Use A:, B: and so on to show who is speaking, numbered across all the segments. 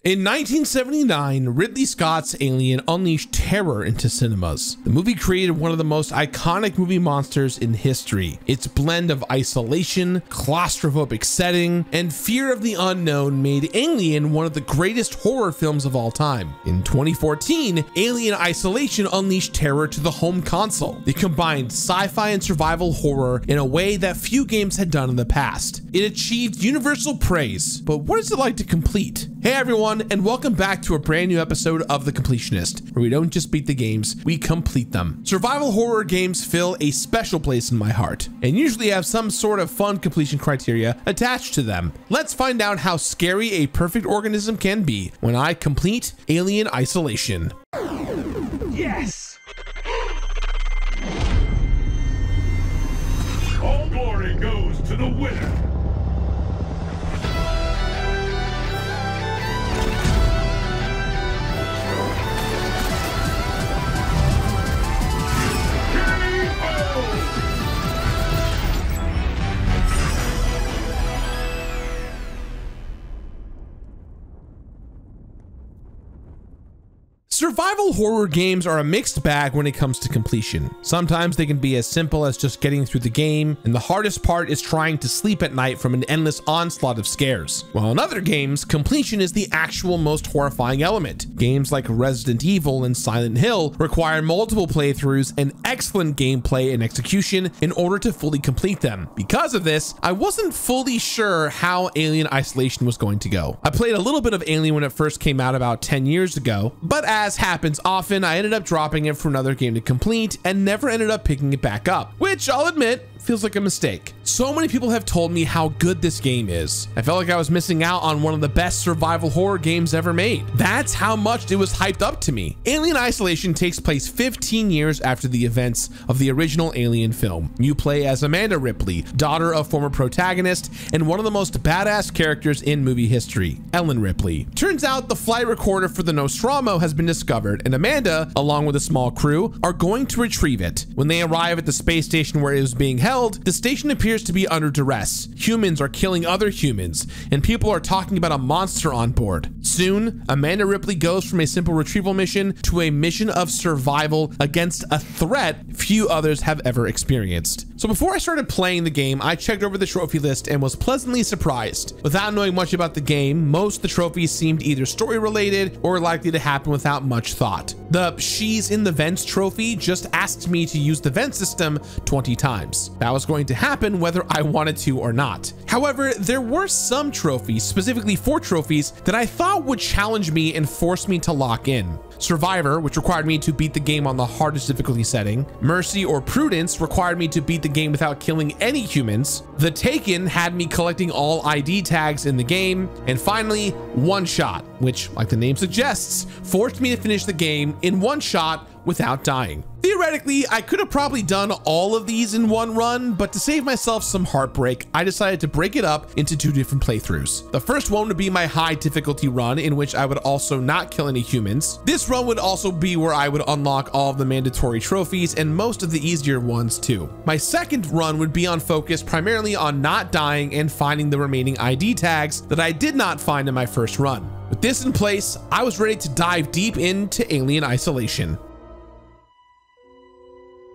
A: In 1979, Ridley Scott's Alien unleashed terror into cinemas. The movie created one of the most iconic movie monsters in history. Its blend of isolation, claustrophobic setting, and fear of the unknown made Alien one of the greatest horror films of all time. In 2014, Alien Isolation unleashed terror to the home console. It combined sci-fi and survival horror in a way that few games had done in the past. It achieved universal praise, but what is it like to complete? Hey everyone, and welcome back to a brand new episode of The Completionist, where we don't just beat the games, we complete them. Survival horror games fill a special place in my heart, and usually have some sort of fun completion criteria attached to them. Let's find out how scary a perfect organism can be when I complete Alien Isolation.
B: Yes! All glory goes to the winner!
A: Survival horror games are a mixed bag when it comes to completion. Sometimes they can be as simple as just getting through the game, and the hardest part is trying to sleep at night from an endless onslaught of scares. While in other games, completion is the actual most horrifying element. Games like Resident Evil and Silent Hill require multiple playthroughs and excellent gameplay and execution in order to fully complete them. Because of this, I wasn't fully sure how Alien Isolation was going to go. I played a little bit of Alien when it first came out about 10 years ago, but as happens often, I ended up dropping it for another game to complete and never ended up picking it back up, which I'll admit feels like a mistake. So many people have told me how good this game is. I felt like I was missing out on one of the best survival horror games ever made. That's how much it was hyped up to me. Alien Isolation takes place 15 years after the events of the original Alien film. You play as Amanda Ripley, daughter of former protagonist and one of the most badass characters in movie history, Ellen Ripley. Turns out the flight recorder for the Nostromo has been discovered, and Amanda, along with a small crew, are going to retrieve it. When they arrive at the space station where it was being held, the station appears to be under duress. Humans are killing other humans, and people are talking about a monster on board. Soon, Amanda Ripley goes from a simple retrieval mission to a mission of survival against a threat few others have ever experienced. So before I started playing the game, I checked over the trophy list and was pleasantly surprised. Without knowing much about the game, most of the trophies seemed either story related or likely to happen without much thought. The She's in the Vents trophy just asked me to use the vent system 20 times. That was going to happen whether I wanted to or not. However, there were some trophies, specifically 4 trophies, that I thought would challenge me and force me to lock in. Survivor, which required me to beat the game on the hardest difficulty setting. Mercy or Prudence required me to beat the game without killing any humans. The Taken had me collecting all ID tags in the game. And finally, One Shot, which, like the name suggests, forced me to finish the game in one shot without dying. Theoretically, I could have probably done all of these in one run, but to save myself some heartbreak, I decided to break it up into 2 different playthroughs. The first one would be my high difficulty run, in which I would also not kill any humans. This run would also be where I would unlock all of the mandatory trophies and most of the easier ones too. My second run would be on focus primarily on not dying and finding the remaining ID tags that I did not find in my first run. With this in place, I was ready to dive deep into Alien Isolation.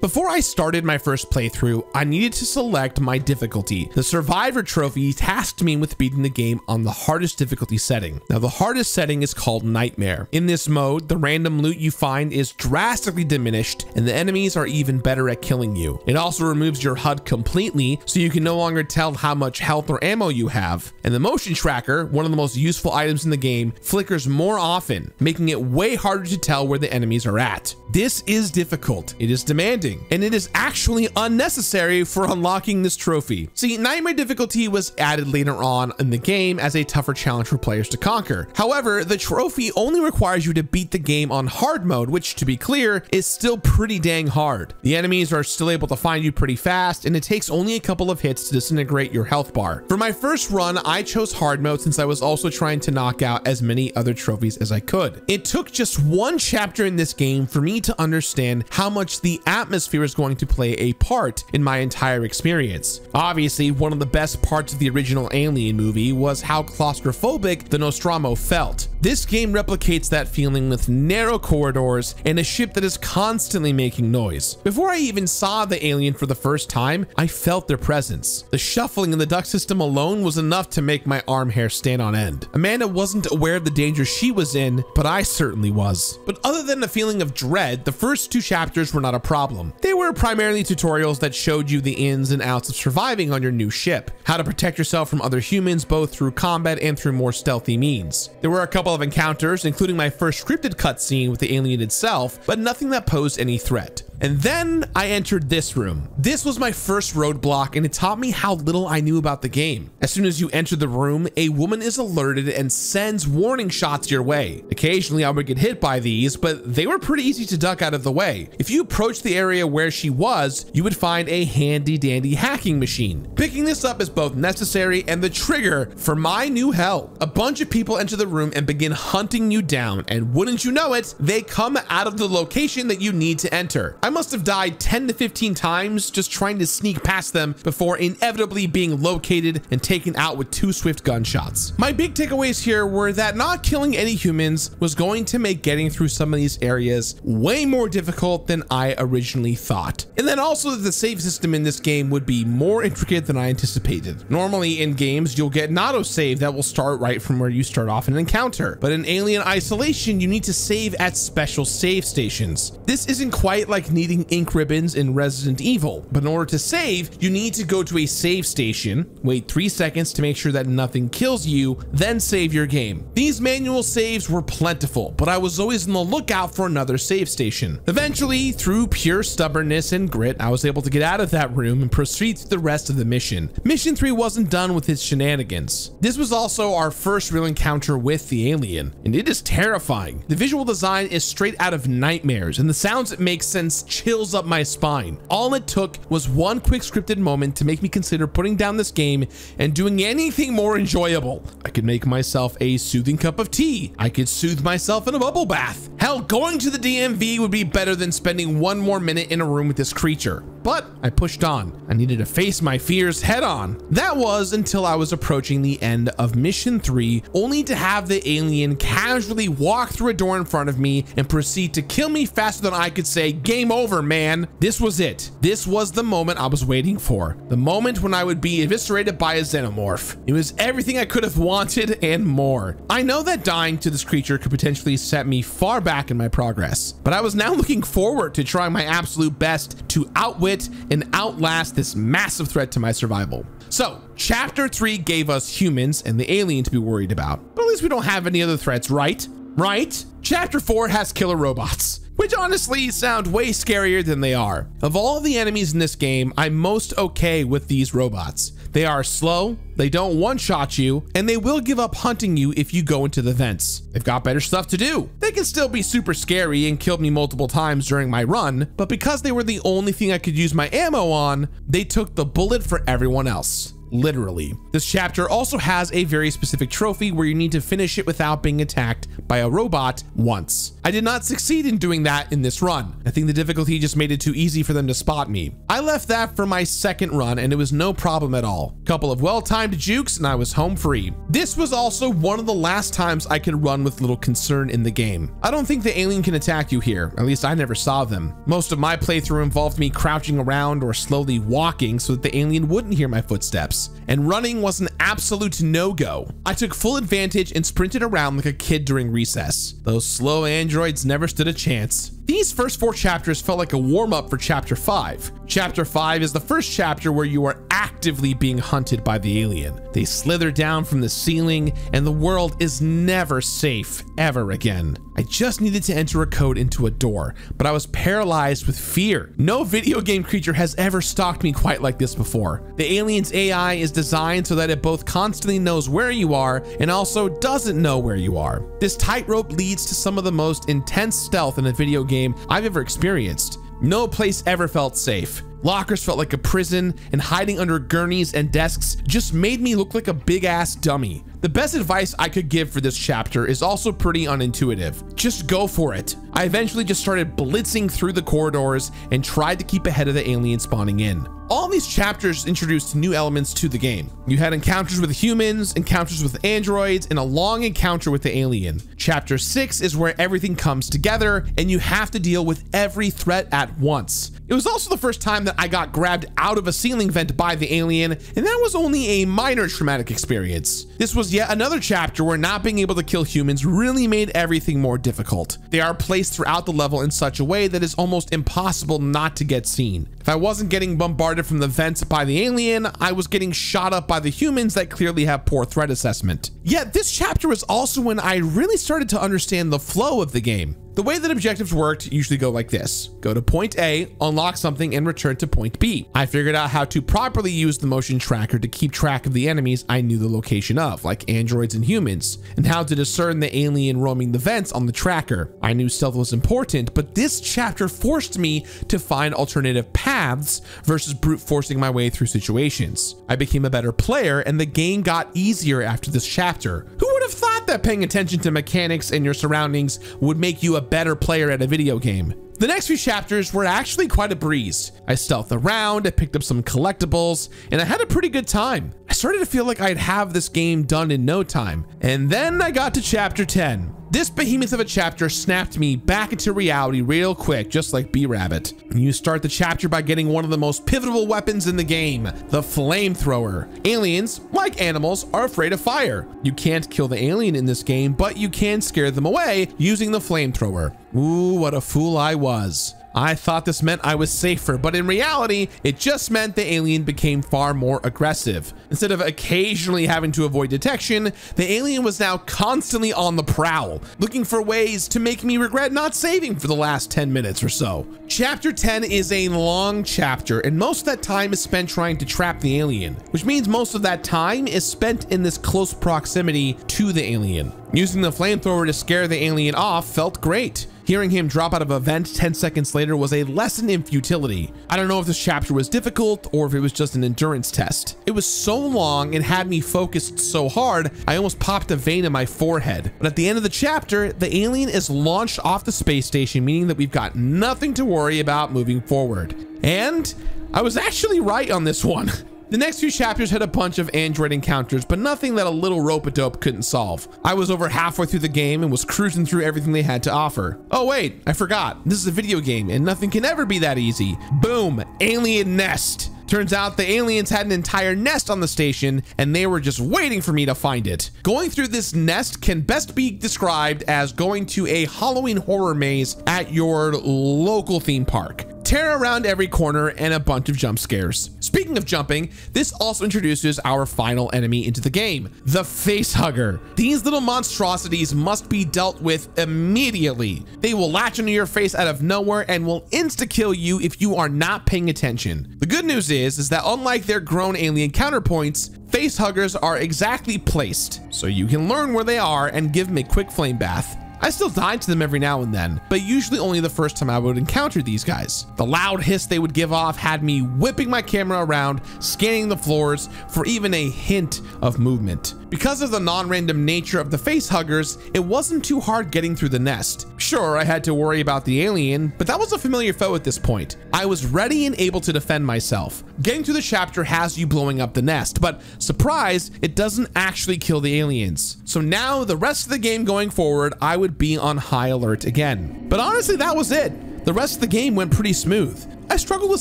A: Before I started my first playthrough, I needed to select my difficulty. The Survivor trophy tasked me with beating the game on the hardest difficulty setting. Now, the hardest setting is called Nightmare. In this mode, the random loot you find is drastically diminished, and the enemies are even better at killing you. It also removes your HUD completely, so you can no longer tell how much health or ammo you have. And the motion tracker, one of the most useful items in the game, flickers more often, making it way harder to tell where the enemies are at. This is difficult. It is demanding, and it is actually unnecessary for unlocking this trophy. See, Nightmare difficulty was added later on in the game as a tougher challenge for players to conquer. However, the trophy only requires you to beat the game on hard mode, which, to be clear, is still pretty dang hard. The enemies are still able to find you pretty fast, and it takes only a couple of hits to disintegrate your health bar. For my first run, I chose hard mode since I was also trying to knock out as many other trophies as I could. It took just one chapter in this game for me to understand how much the atmosphere atmosphere is going to play a part in my entire experience. Obviously, one of the best parts of the original Alien movie was how claustrophobic the Nostromo felt. This game replicates that feeling with narrow corridors and a ship that is constantly making noise. Before I even saw the alien for the first time, I felt their presence. The shuffling in the duct system alone was enough to make my arm hair stand on end. Amanda wasn't aware of the danger she was in, but I certainly was. But other than the feeling of dread, the first 2 chapters were not a problem. They were primarily tutorials that showed you the ins and outs of surviving on your new ship, how to protect yourself from other humans both through combat and through more stealthy means. There were a couple of encounters, including my first scripted cutscene with the alien itself, but nothing that posed any threat. And then I entered this room. This was my first roadblock, and it taught me how little I knew about the game. As soon as you enter the room, a woman is alerted and sends warning shots your way. Occasionally I would get hit by these, but they were pretty easy to duck out of the way. If you approached the area where she was, you would find a handy dandy hacking machine. Picking this up is both necessary and the trigger for my new hell. A bunch of people enter the room and begin hunting you down, and wouldn't you know it, they come out of the location that you need to enter. I must have died 10 to 15 times just trying to sneak past them before inevitably being located and taken out with 2 swift gunshots. My big takeaways here were that not killing any humans was going to make getting through some of these areas way more difficult than I originally thought. And then also that the save system in this game would be more intricate than I anticipated. Normally in games, you'll get an autosave that will start right from where you start off an encounter. But in Alien Isolation, you need to save at special save stations. This isn't quite like needing ink ribbons in Resident Evil, but in order to save, you need to go to a save station, wait 3 seconds to make sure that nothing kills you, then save your game. These manual saves were plentiful, but I was always on the lookout for another save station. Eventually, through pure stubbornness and grit, I was able to get out of that room and proceed to the rest of the mission. Mission 3 wasn't done with its shenanigans. This was also our first real encounter with the alien, and it is terrifying. The visual design is straight out of nightmares, and the sounds it makes sends chills up my spine. All it took was one quick scripted moment to make me consider putting down this game and doing anything more enjoyable. I could make myself a soothing cup of tea. I could soothe myself in a bubble bath. Hell, going to the DMV would be better than spending 1 more minute in a room with this creature. But I pushed on. I needed to face my fears head on. That was until I was approaching the end of mission 3, only to have the alien casually walk through a door in front of me and proceed to kill me faster than I could say, "Game over, man." This was it. This was the moment I was waiting for. The moment when I would be eviscerated by a xenomorph. It was everything I could have wanted and more. I know that dying to this creature could potentially set me far back in my progress, but I was now looking forward to trying my absolute best to outwit and outlast this massive threat to my survival. So, chapter 3 gave us humans and the alien to be worried about, but at least we don't have any other threats, right? Right? Chapter 4 has killer robots, which honestly sound way scarier than they are. Of all the enemies in this game, I'm most okay with these robots. They are slow, they don't one-shot you, and they will give up hunting you if you go into the vents. They've got better stuff to do. They can still be super scary and killed me multiple times during my run, but because they were the only thing I could use my ammo on, they took the bullet for everyone else. Literally. This chapter also has a very specific trophy where you need to finish it without being attacked by a robot once. I did not succeed in doing that in this run. I think the difficulty just made it too easy for them to spot me. I left that for my second run and it was no problem at all. Couple of well-timed jukes and I was home free. This was also one of the last times I could run with little concern in the game. I don't think the alien can attack you here, at least I never saw them. Most of my playthrough involved me crouching around or slowly walking so that the alien wouldn't hear my footsteps. And running was an absolute no-go. I took full advantage and sprinted around like a kid during recess. Those slow androids never stood a chance. These first 4 chapters felt like a warm-up for chapter 5. Chapter 5 is the first chapter where you are actively being hunted by the alien. They slither down from the ceiling and the world is never safe ever again. I just needed to enter a code into a door, but I was paralyzed with fear. No video game creature has ever stalked me quite like this before. The alien's AI is designed so that it both constantly knows where you are and also doesn't know where you are. This tightrope leads to some of the most intense stealth in a video game I've ever experienced. No place ever felt safe. Lockers felt like a prison, and hiding under gurneys and desks just made me look like a big ass dummy. The best advice I could give for this chapter is also pretty unintuitive. Just go for it. I eventually just started blitzing through the corridors and tried to keep ahead of the alien spawning in. All these chapters introduced new elements to the game. You had encounters with humans, encounters with androids, and a long encounter with the alien. Chapter 6 is where everything comes together and you have to deal with every threat at once. It was also the first time that I got grabbed out of a ceiling vent by the alien, and that was only a minor traumatic experience. This was yet another chapter where not being able to kill humans really made everything more difficult. They are placed throughout the level in such a way that it's almost impossible not to get seen. If I wasn't getting bombarded from the vents by the alien, I was getting shot up by the humans that clearly have poor threat assessment. Yet this chapter was also when I really started to understand the flow of the game. The way that objectives worked usually go like this. Go to point A, unlock something, and return to point B. I figured out how to properly use the motion tracker to keep track of the enemies I knew the location of, like androids and humans, and how to discern the alien roaming the vents on the tracker. I knew stealth was important, but this chapter forced me to find alternative paths versus brute forcing my way through situations. I became a better player, and the game got easier after this chapter. Who would have thought that paying attention to mechanics and your surroundings would make you a better player at a video game? The next few chapters were actually quite a breeze. I stealthed around, I picked up some collectibles, and I had a pretty good time. I started to feel like I'd have this game done in no time. And then I got to chapter 10. This behemoth of a chapter snapped me back into reality real quick, just like B-Rabbit. You start the chapter by getting one of the most pivotal weapons in the game, the flamethrower. Aliens, like animals, are afraid of fire. You can't kill the alien in this game, but you can scare them away using the flamethrower. Ooh, what a fool I was. I thought this meant I was safer, but in reality, it just meant the alien became far more aggressive. Instead of occasionally having to avoid detection, the alien was now constantly on the prowl, looking for ways to make me regret not saving for the last 10 minutes or so. Chapter 10 is a long chapter, and most of that time is spent trying to trap the alien, which means most of that time is spent in this close proximity to the alien. Using the flamethrower to scare the alien off felt great. Hearing him drop out of a vent 10 seconds later was a lesson in futility. I don't know if this chapter was difficult or if it was just an endurance test. It was so long and had me focused so hard, I almost popped a vein in my forehead. But at the end of the chapter, the alien is launched off the space station, meaning that we've got nothing to worry about moving forward. And I was actually right on this one. The next few chapters had a bunch of android encounters, but nothing that a little rope-a-dope couldn't solve. I was over halfway through the game and was cruising through everything they had to offer. Oh wait, I forgot. This is a video game and nothing can ever be that easy. Boom, alien nest. Turns out the aliens had an entire nest on the station and they were just waiting for me to find it. Going through this nest can best be described as going to a Halloween horror maze at your local theme park. Tear around every corner and a bunch of jump scares. Speaking of jumping, this also introduces our final enemy into the game, the facehugger. These little monstrosities must be dealt with immediately. They will latch onto your face out of nowhere and will insta-kill you if you are not paying attention. The good news is that unlike their grown alien counterpoints, facehuggers are exactly placed, so you can learn where they are and give them a quick flame bath. I still died to them every now and then, but usually only the first time I would encounter these guys. The loud hiss they would give off had me whipping my camera around, scanning the floors for even a hint of movement. Because of the non-random nature of the facehuggers, it wasn't too hard getting through the nest. Sure, I had to worry about the alien, but that was a familiar foe at this point. I was ready and able to defend myself. Getting through the chapter has you blowing up the nest, but surprise, it doesn't actually kill the aliens. So now the rest of the game going forward, I would be on high alert again. But honestly, that was it. The rest of the game went pretty smooth. I struggled with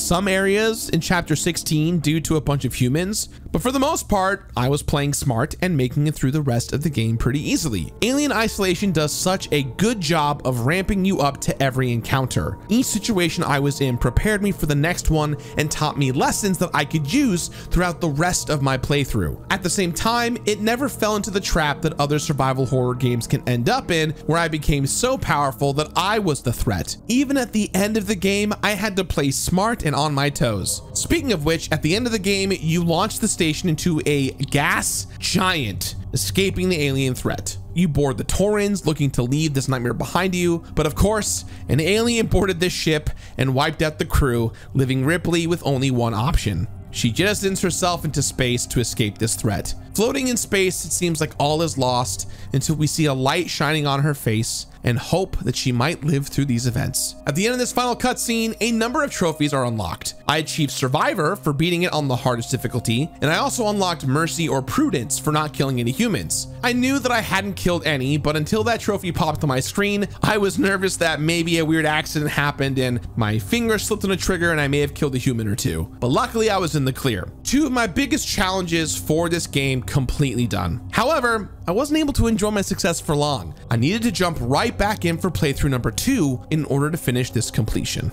A: some areas in chapter 16 due to a bunch of humans, but for the most part, I was playing smart and making it through the rest of the game pretty easily. Alien Isolation does such a good job of ramping you up to every encounter. Each situation I was in prepared me for the next one and taught me lessons that I could use throughout the rest of my playthrough. At the same time, it never fell into the trap that other survival horror games can end up in, where I became so powerful that I was the threat. Even at the end of the game, I had to play smart and on my toes. Speaking of which, at the end of the game, you launch the station into a gas giant, escaping the alien threat. You board the Taurins, looking to leave this nightmare behind you, but of course, an alien boarded this ship and wiped out the crew, leaving Ripley with only one option: She jettisons herself into space to escape this threat. Floating in space, it seems like all is lost until we see a light shining on her face and hope that she might live through these events. At the end of this final cutscene, a number of trophies are unlocked. I achieved Survivor for beating it on the hardest difficulty, and I also unlocked Mercy or Prudence for not killing any humans. I knew that I hadn't killed any, but until that trophy popped on my screen, I was nervous that maybe a weird accident happened and my finger slipped on a trigger and I may have killed a human or two. But luckily I was in the clear. Two of my biggest challenges for this game completely done. However, I wasn't able to enjoy my success for long. I needed to jump right back in for playthrough number 2 in order to finish this completion.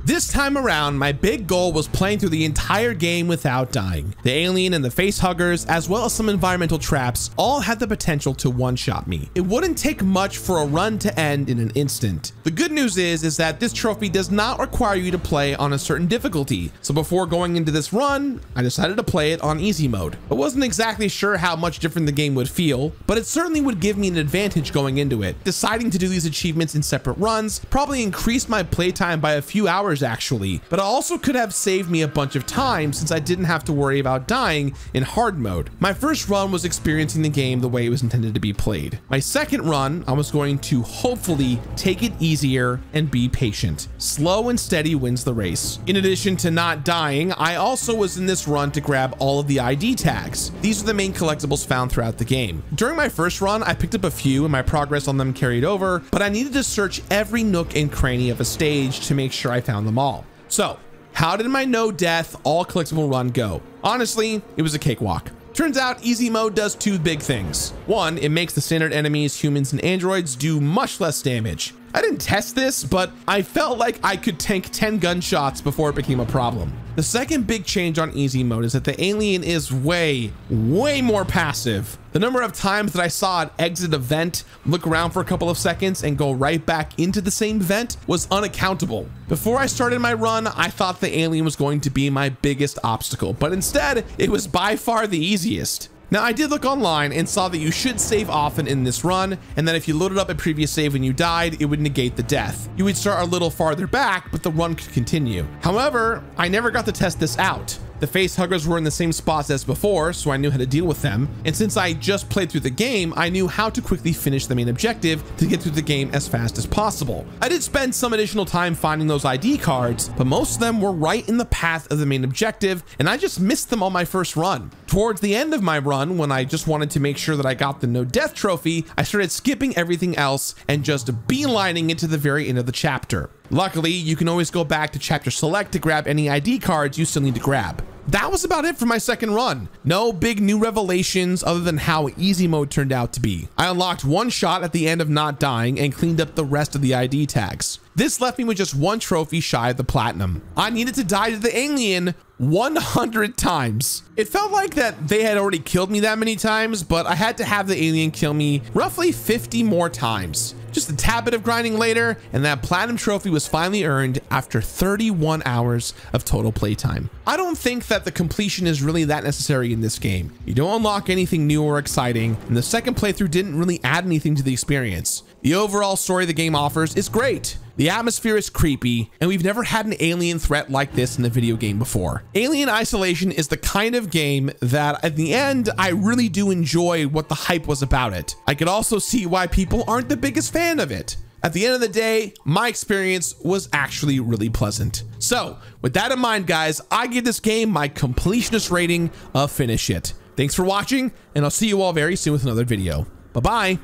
A: This time around, my big goal was playing through the entire game without dying. The alien and the face huggers, as well as some environmental traps, all had the potential to one-shot me. It wouldn't take much for a run to end in an instant. The good news is that this trophy does not require you to play on a certain difficulty. So before going into this run, I decided to play it on easy mode. I wasn't exactly sure how much different the game would feel, but it certainly would give me an advantage going into it. Deciding to do these achievements in separate runs probably increased my playtime by a few hours actually, but it also could have saved me a bunch of time since I didn't have to worry about dying in hard mode. My first run was experiencing the game the way it was intended to be played. My second run, I was going to hopefully take it easier and be patient. Slow and steady wins the race. In addition to not dying, I also was in this run to grab all of the ID tags. These are the main collectibles found throughout the game. During my first run, I picked up a few and my progress on them carried over, but I needed to search every nook and cranny of a stage to make sure I found them all. So, how did my no death, all collectible run go? Honestly, it was a cakewalk. Turns out easy mode does two big things. One, it makes the standard enemies, humans and androids, do much less damage. I didn't test this, but I felt like I could tank 10 gunshots before it became a problem. The second big change on easy mode is that the alien is way more passive. The number of times that I saw it exit a vent, look around for a couple of seconds, and go right back into the same vent was unaccountable. Before I started my run, I thought the alien was going to be my biggest obstacle, but instead, it was by far the easiest. Now, I did look online and saw that you should save often in this run, and that if you loaded up a previous save when you died, it would negate the death. You would start a little farther back, but the run could continue. However, I never got to test this out. The face huggers were in the same spots as before, so I knew how to deal with them. And since I just played through the game, I knew how to quickly finish the main objective to get through the game as fast as possible. I did spend some additional time finding those ID cards, but most of them were right in the path of the main objective, and I just missed them on my first run. Towards the end of my run, when I just wanted to make sure that I got the no death trophy, I started skipping everything else and just beelining it to the very end of the chapter. Luckily, you can always go back to chapter select to grab any ID cards you still need to grab. That was about it for my second run. No big new revelations other than how easy mode turned out to be. I unlocked one shot at the end of not dying and cleaned up the rest of the ID tags. This left me with just one trophy shy of the platinum. I needed to die to the alien 100 times. It felt like that they had already killed me that many times, but I had to have the alien kill me roughly 50 more times. Just a tad bit of grinding later, and that platinum trophy was finally earned after 31 hours of total playtime. I don't think that the completion is really that necessary in this game. You don't unlock anything new or exciting, and the second playthrough didn't really add anything to the experience. The overall story the game offers is great. The atmosphere is creepy, and we've never had an alien threat like this in a video game before. Alien Isolation is the kind of game that at the end, I really do enjoy what the hype was about it. I could also see why people aren't the biggest fan of it. At the end of the day, my experience was actually really pleasant. So with that in mind, guys, I give this game my completionist rating of finish it. Thanks for watching, and I'll see you all very soon with another video. Bye-bye.